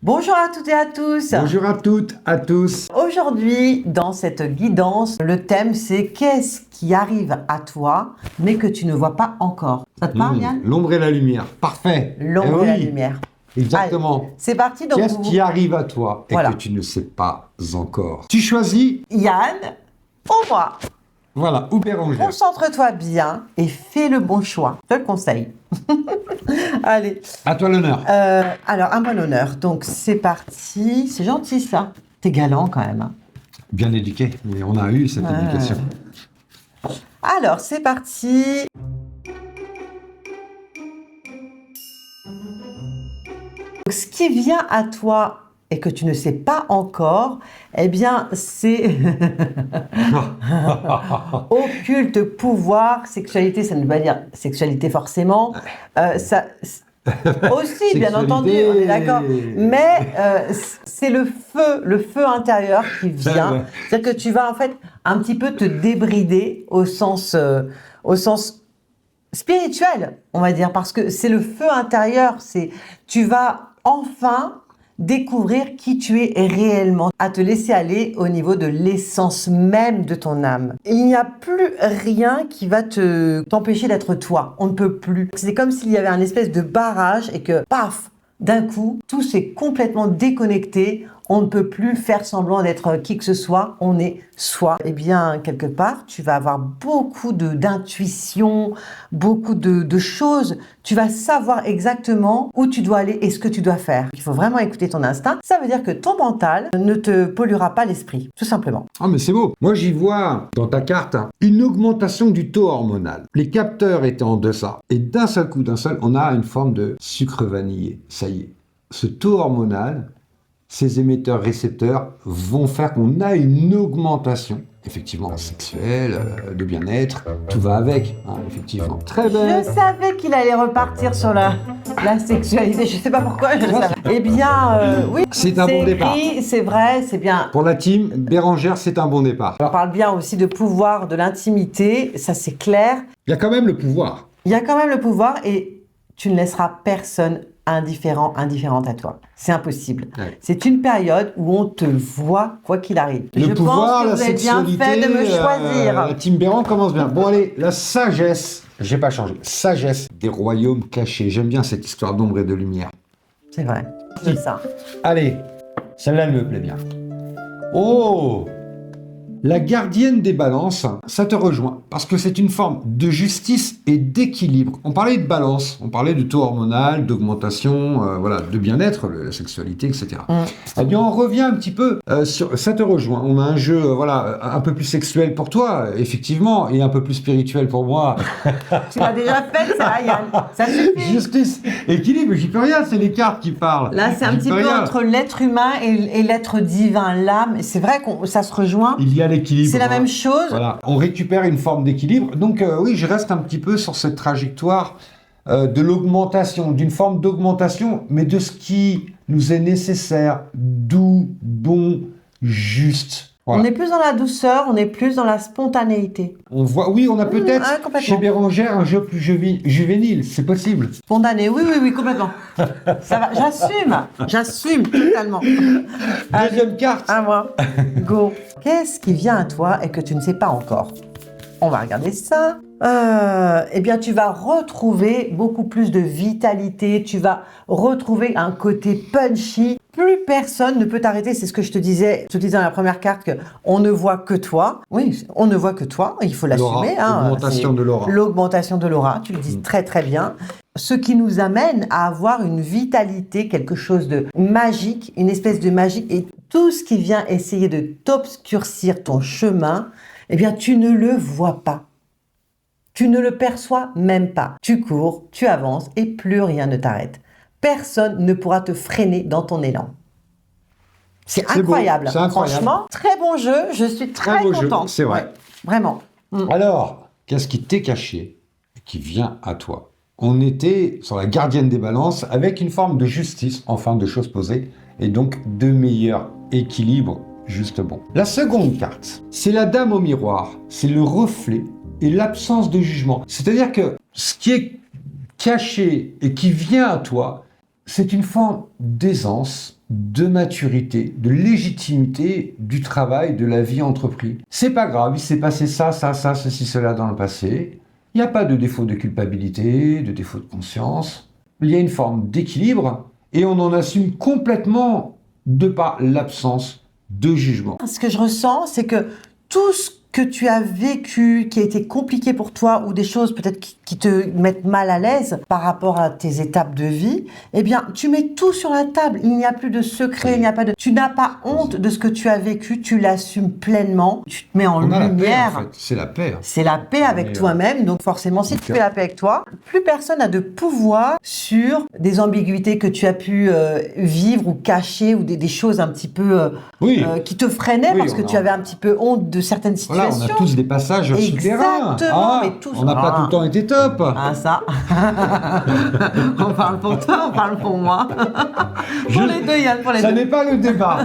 Bonjour à toutes et à tous. Bonjour à toutes, à tous. Aujourd'hui, dans cette guidance, le thème c'est qu'est-ce qui arrive à toi, mais que tu ne vois pas encore. Ça te parle, Yann? L'ombre et la lumière, parfait. L'ombre Eh et la oui, lumière. exactement. Allez, c'est parti. Donc, Qu'est-ce qui arrive à toi et Voilà. que tu ne sais pas encore? Tu choisis, Yann, ou moi, voilà, ou Bérangère. concentre-toi bien et fais le bon choix. Je te le conseille. Allez. À toi l'honneur. Alors, un bon honneur. Donc, c'est parti. C'est gentil, ça. T'es galant, quand même. Hein. Bien éduqué, mais on a eu cette éducation. Alors, c'est parti. Donc, ce qui vient à toi et que tu ne sais pas encore, eh bien, c'est occulte, pouvoir, sexualité. Ça ne veut pas dire sexualité forcément. Ça aussi, bien entendu, on est d'accord. Mais c'est le feu intérieur qui vient. C'est-à-dire que tu vas en fait un petit peu te débrider au sens spirituel, on va dire, parce que c'est le feu intérieur. C'est tu vas enfin découvrir qui tu es réellement, à te laisser aller au niveau de l'essence même de ton âme. Il n'y a plus rien qui va t'empêcher d'être toi. On ne peut plus. C'est comme s'il y avait un espèce de barrage et que, paf, d'un coup, tout s'est complètement déconnecté. On ne peut plus faire semblant d'être qui que ce soit. On est soi. Eh bien, quelque part, tu vas avoir beaucoup d'intuition, beaucoup de choses. Tu vas savoir exactement où tu dois aller et ce que tu dois faire. Il faut vraiment écouter ton instinct. Ça veut dire que ton mental ne te polluera pas l'esprit, tout simplement. Ah mais c'est beau. Moi j'y vois dans ta carte une augmentation du taux hormonal. Les capteurs étaient en deçà. Et d'un seul coup, on a une forme de sucre vanillé. Ça y est. Ce taux hormonal, ces émetteurs-récepteurs vont faire qu'on a une augmentation, effectivement, sexuelle, de bien-être, tout va avec, hein, effectivement. Très bien. Je savais qu'il allait repartir sur la sexualité, je sais pas pourquoi, je le savais. Eh bien, oui, C'est un bon départ. Écrit, c'est vrai, c'est bien. Pour la team, Bérangère, c'est un bon départ. On parle bien aussi de pouvoir, de l'intimité, ça c'est clair. Il y a quand même le pouvoir. Il y a quand même le pouvoir et tu ne laisseras personne indifférente à toi. C'est impossible. Ouais. C'est une période où on te voit quoi qu'il arrive. Le pouvoir, pense que vous avez bien fait de me choisir. La team Béran commence bien. Bon allez, la sagesse. J'ai pas changé. Sagesse des royaumes cachés. J'aime bien cette histoire d'ombre et de lumière. C'est vrai. C'est ça. Allez, celle-là elle me plaît bien. Oh, la gardienne des balances, ça te rejoint, parce que c'est une forme de justice et d'équilibre. On parlait de balance, on parlait de taux hormonal, d'augmentation, voilà, de bien-être, la sexualité, etc. Eh bien, on revient un petit peu sur... Ça te rejoint. On a un jeu, voilà, un peu plus sexuel pour toi, effectivement, et un peu plus spirituel pour moi. Tu l'as déjà fait, ça, Yann. Ça suffit. Justice, équilibre, j'y peux rien, c'est les cartes qui parlent. Là, c'est un petit peu entre l'être humain et l'être divin, l'âme. C'est vrai que ça se rejoint. Il y a l'équilibre. C'est la même chose. Voilà, on récupère une forme d'équilibre. Donc oui, je reste un petit peu sur cette trajectoire de l'augmentation, d'une forme d'augmentation, mais de ce qui nous est nécessaire, doux, bon, juste. Voilà. On est plus dans la douceur, on est plus dans la spontanéité. On voit, oui, on a peut-être chez Bérangère un jeu plus juvénile, c'est possible. Spontané, oui, complètement. Ça va, j'assume totalement. Deuxième carte. À moi. Go. Qu'est-ce qui vient à toi et que tu ne sais pas encore? On va regarder ça. Eh bien, tu vas retrouver beaucoup plus de vitalité, tu vas retrouver un côté punchy. Plus personne ne peut t'arrêter, c'est ce que je te disais dans la première carte, que on ne voit que toi. Oui, on ne voit que toi, il faut l'assumer. L'augmentation de l'aura. L'augmentation de l'aura, tu le dis très très bien. Ce qui nous amène à avoir une vitalité, quelque chose de magique, une espèce de magie. Et tout ce qui vient essayer de t'obscurcir ton chemin, eh bien, tu ne le vois pas. Tu ne le perçois même pas. Tu cours, tu avances et plus rien ne t'arrête. Personne ne pourra te freiner dans ton élan. C'est incroyable. C'est incroyable. Franchement, très bon jeu. Je suis très contente. C'est vrai. Ouais, vraiment. Alors, qu'est-ce qui t'est caché et qui vient à toi? On était sur la gardienne des balances avec une forme de justice, enfin de choses posées, et donc de meilleur équilibre, juste bon. La seconde carte, c'est la dame au miroir. C'est le reflet et l'absence de jugement. C'est-à-dire que ce qui est caché et qui vient à toi, c'est une forme d'aisance, de maturité, de légitimité du travail, de la vie entreprise. C'est pas grave, il s'est passé ça, ceci, cela dans le passé. Il n'y a pas de défaut de culpabilité, de défaut de conscience. Il y a une forme d'équilibre et on en assume complètement de par l'absence de jugement. Ce que je ressens, c'est que tout ce que tu as vécu, qui a été compliqué pour toi, ou des choses peut-être qui te mettent mal à l'aise par rapport à tes étapes de vie, eh bien, tu mets tout sur la table. Il n'y a plus de secret, il n'y a pas de... Tu n'as pas honte de ce que tu as vécu, tu l'assumes pleinement, tu te mets en On a la paix, lumière. en fait. C'est la paix. C'est la paix avec toi-même, donc forcément, si tu fais la paix avec toi, plus personne n'a de pouvoir sur des ambiguïtés que tu as pu vivre ou cacher, ou des choses un petit peu qui te freinaient parce que tu avais un petit peu honte de certaines situations. Voilà, on a tous des passages souterrains. Exactement, mais tous. On n'a pas tout le temps été top. Ah ça. On parle pour toi, on parle pour moi. Pour les deux, Yann, pour les deux. Ça n'est pas le débat.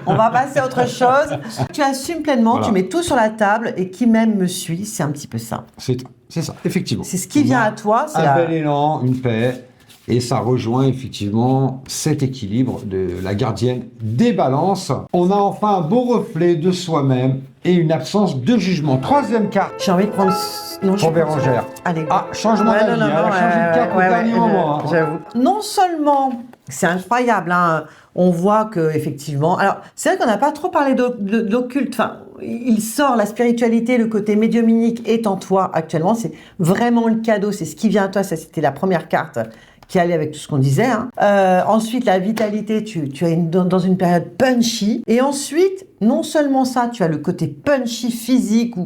On va passer à autre chose. Tu assumes pleinement, tu mets tout sur la table et qui même me suit, c'est un petit peu ça. C'est ça, effectivement. C'est ce qui vient à toi. C'est un bel élan, une paix. Et ça rejoint effectivement cet équilibre de la gardienne des balances. On a enfin un beau reflet de soi-même et une absence de jugement. Troisième carte. J'ai envie de prendre... Non, pour Bérangère. Allez. Ah, changement d'avis. Elle a changé de carte au dernier moment. J'avoue. Non seulement, c'est incroyable, hein, on voit que effectivement... Alors, c'est vrai qu'on n'a pas trop parlé de l'occulte. Enfin, il sort, la spiritualité, le côté médiumnique est en toi actuellement. C'est vraiment le cadeau, c'est ce qui vient à toi. Ça, c'était la première carte qui allait avec tout ce qu'on disait. Hein. Ensuite, la vitalité, tu es dans une période punchy. Et ensuite, non seulement ça, tu as le côté punchy physique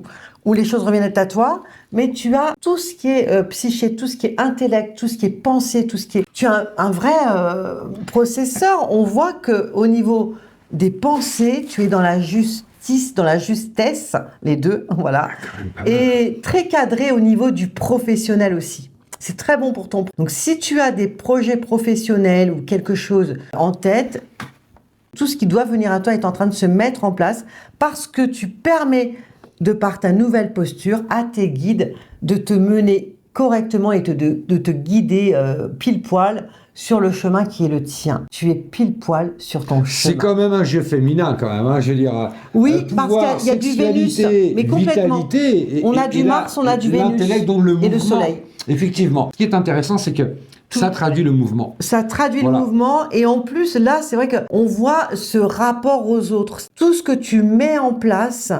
où les choses reviennent à toi, mais tu as tout ce qui est psyché, tout ce qui est intellect, tout ce qui est pensée, tout ce qui est... Tu as un vrai processeur. On voit qu'au niveau des pensées, tu es dans la justice, dans la justesse, les deux, voilà. Et très cadré au niveau du professionnel aussi. C'est très bon pour ton... Donc, si tu as des projets professionnels ou quelque chose en tête, tout ce qui doit venir à toi est en train de se mettre en place parce que tu permets, de par ta nouvelle posture, à tes guides de te mener correctement et de te guider pile poil sur le chemin qui est le tien. Tu es pile poil sur ton chemin. C'est quand même un jeu féminin, quand même, hein, je veux dire. Oui, parce qu'il y a du Vénus, mais complètement. Vitalité, on a du Mars, on a du Vénus et le Soleil. Effectivement. Ce qui est intéressant, c'est que ça traduit le mouvement. Ça traduit le mouvement. Et en plus, là, c'est vrai qu'on voit ce rapport aux autres. Tout ce que tu mets en place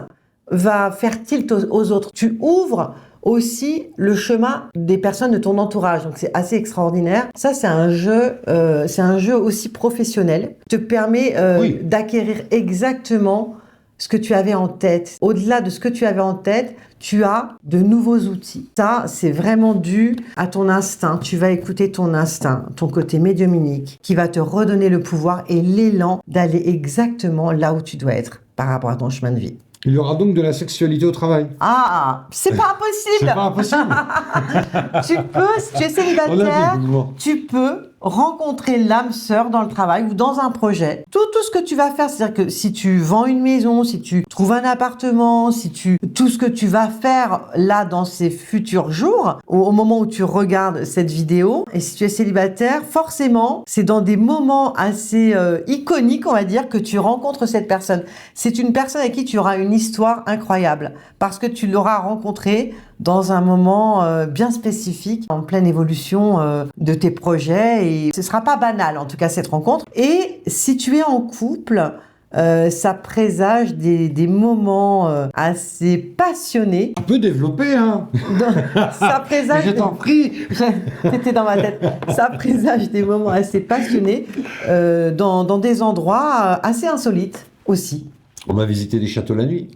va faire tilt aux autres. Tu ouvres aussi le chemin des personnes de ton entourage. Donc, c'est assez extraordinaire. Ça, c'est un jeu aussi professionnel. Te permet d'acquérir exactement ce que tu avais en tête. Au-delà de ce que tu avais en tête, tu as de nouveaux outils. Ça, c'est vraiment dû à ton instinct. Tu vas écouter ton instinct, ton côté médiumnique, qui va te redonner le pouvoir et l'élan d'aller exactement là où tu dois être par rapport à ton chemin de vie. Il y aura donc de la sexualité au travail. Ah, c'est pas impossible. C'est pas impossible. Tu peux, si tu es célibataire, tu peux rencontrer l'âme sœur dans le travail ou dans un projet. Tout ce que tu vas faire, c'est-à-dire que si tu vends une maison, si tu trouves un appartement, tout ce que tu vas faire là dans ces futurs jours, au moment où tu regardes cette vidéo, et si tu es célibataire, forcément, c'est dans des moments assez iconiques, on va dire, que tu rencontres cette personne. C'est une personne avec qui tu auras une histoire incroyable parce que tu l'auras rencontrée dans un moment bien spécifique, en pleine évolution de tes projets, et ce sera pas banal en tout cas cette rencontre. Et si tu es en couple, ça présage des moments assez passionnés. On peut développer, hein. Ça présage... Je t'en prie. C'était dans ma tête. Ça présage des moments assez passionnés dans des endroits assez insolites aussi. On va visiter des châteaux la nuit.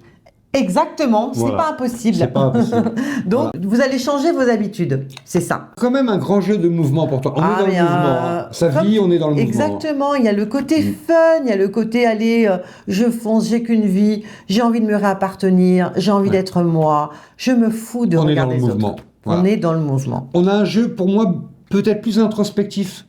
Exactement, c'est pas impossible. C'est pas impossible. Donc, vous allez changer vos habitudes, c'est ça. Quand même un grand jeu de mouvement pour toi. On est dans le mouvement. Hein. Sa vie, on est dans le mouvement. Exactement, il y a le côté fun, il y a le côté aller, je fonce, j'ai qu'une vie, j'ai envie de me réappartenir, j'ai envie d'être moi, je me fous de regarder les autres. Voilà. On est dans le mouvement. On a un jeu, pour moi, peut-être plus introspectif.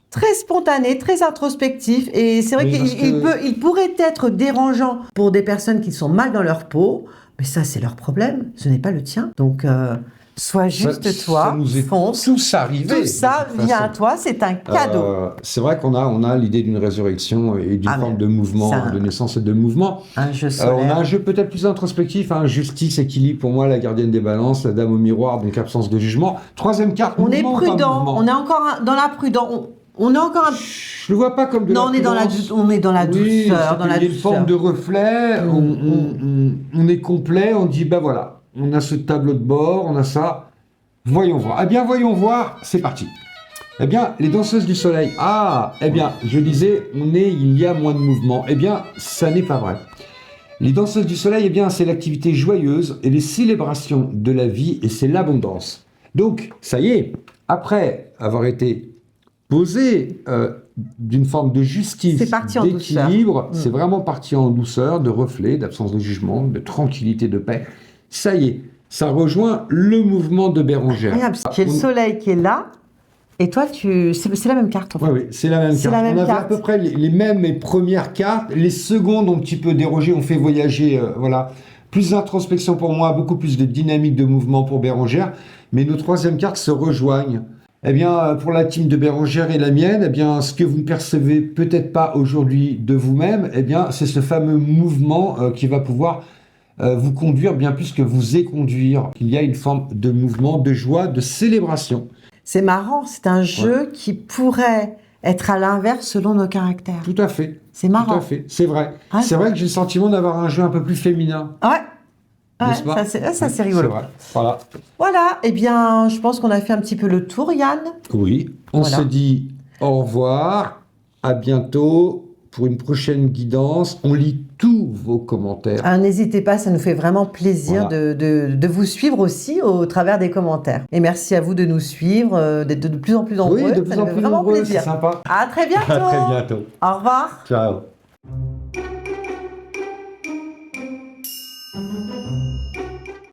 Très spontané, très introspectif, et c'est vrai qu'il pourrait être dérangeant pour des personnes qui sont mal dans leur peau, mais ça c'est leur problème, ce n'est pas le tien. Donc Sois juste toi, ça nous est fonce. tous arrivé. Tout ça de toute vient façon. à toi, c'est un cadeau. C'est vrai qu'on a l'idée d'une résurrection et d'une forme de mouvement, de naissance et de mouvement. Un jeu On solaire. a un jeu peut-être plus introspectif, hein, justice, équilibre, pour moi, la gardienne des balances, la dame au miroir, donc absence de jugement. Troisième carte, On est mouvement ou pas prudent, mouvement? on est encore dans la prudence. On est encore un... Je le vois pas comme de Non, la on est dans la, prudence. on est dans la Oui, douceur, dans la il y a une douceur. forme de reflet, on est complet, on dit, ben voilà, on a ce tableau de bord, on a ça, voyons voir. Eh bien, voyons voir, c'est parti. Eh bien, les danseuses du soleil, eh bien, je disais, il y a moins de mouvement. Eh bien, ça n'est pas vrai. Les danseuses du soleil, eh bien, c'est l'activité joyeuse et les célébrations de la vie et c'est l'abondance. Donc, ça y est, après avoir été posé d'une forme de justice, C'est parti en d'équilibre, c'est vraiment parti en douceur, de reflet, d'absence de jugement, de tranquillité, de paix. Ça y est, ça rejoint le mouvement de Bérengère. Regarde, il y a le soleil qui est là, et toi, c'est la même carte en fait. Oui, c'est la même C'est carte. la même on avait carte. à peu près les mêmes et premières cartes. Les secondes ont un petit peu dérogé, ont fait voyager, voilà. Plus d'introspection pour moi, beaucoup plus de dynamique de mouvement pour Bérengère. Mais nos troisièmes cartes se rejoignent. Eh bien, pour la team de Bérengère et la mienne, eh bien, ce que vous ne percevez peut-être pas aujourd'hui de vous-même, eh bien, c'est ce fameux mouvement qui va pouvoir vous conduire bien plus que vous éconduire. Il y a une forme de mouvement, de joie, de célébration. C'est marrant, c'est un jeu qui pourrait être à l'inverse selon nos caractères. Tout à fait. C'est marrant. Tout à fait, c'est vrai. Ah, c'est vrai que j'ai le sentiment d'avoir un jeu un peu plus féminin. Ouais, N'est-ce pas? ça c'est rigolo. C'est vrai. Voilà. Voilà, eh bien, je pense qu'on a fait un petit peu le tour, Yann. Oui, on Voilà. se dit au revoir, à bientôt pour une prochaine guidance. On lit tous vos commentaires. Ah, n'hésitez pas, ça nous fait vraiment plaisir Voilà. de vous suivre aussi au travers des commentaires. Et merci à vous de nous suivre, d'être de plus en plus nombreux. Oui, de plus ça nous en fait plus vraiment nombreux, c'est plaisir. sympa. À très bientôt. À très bientôt. Au revoir. Ciao.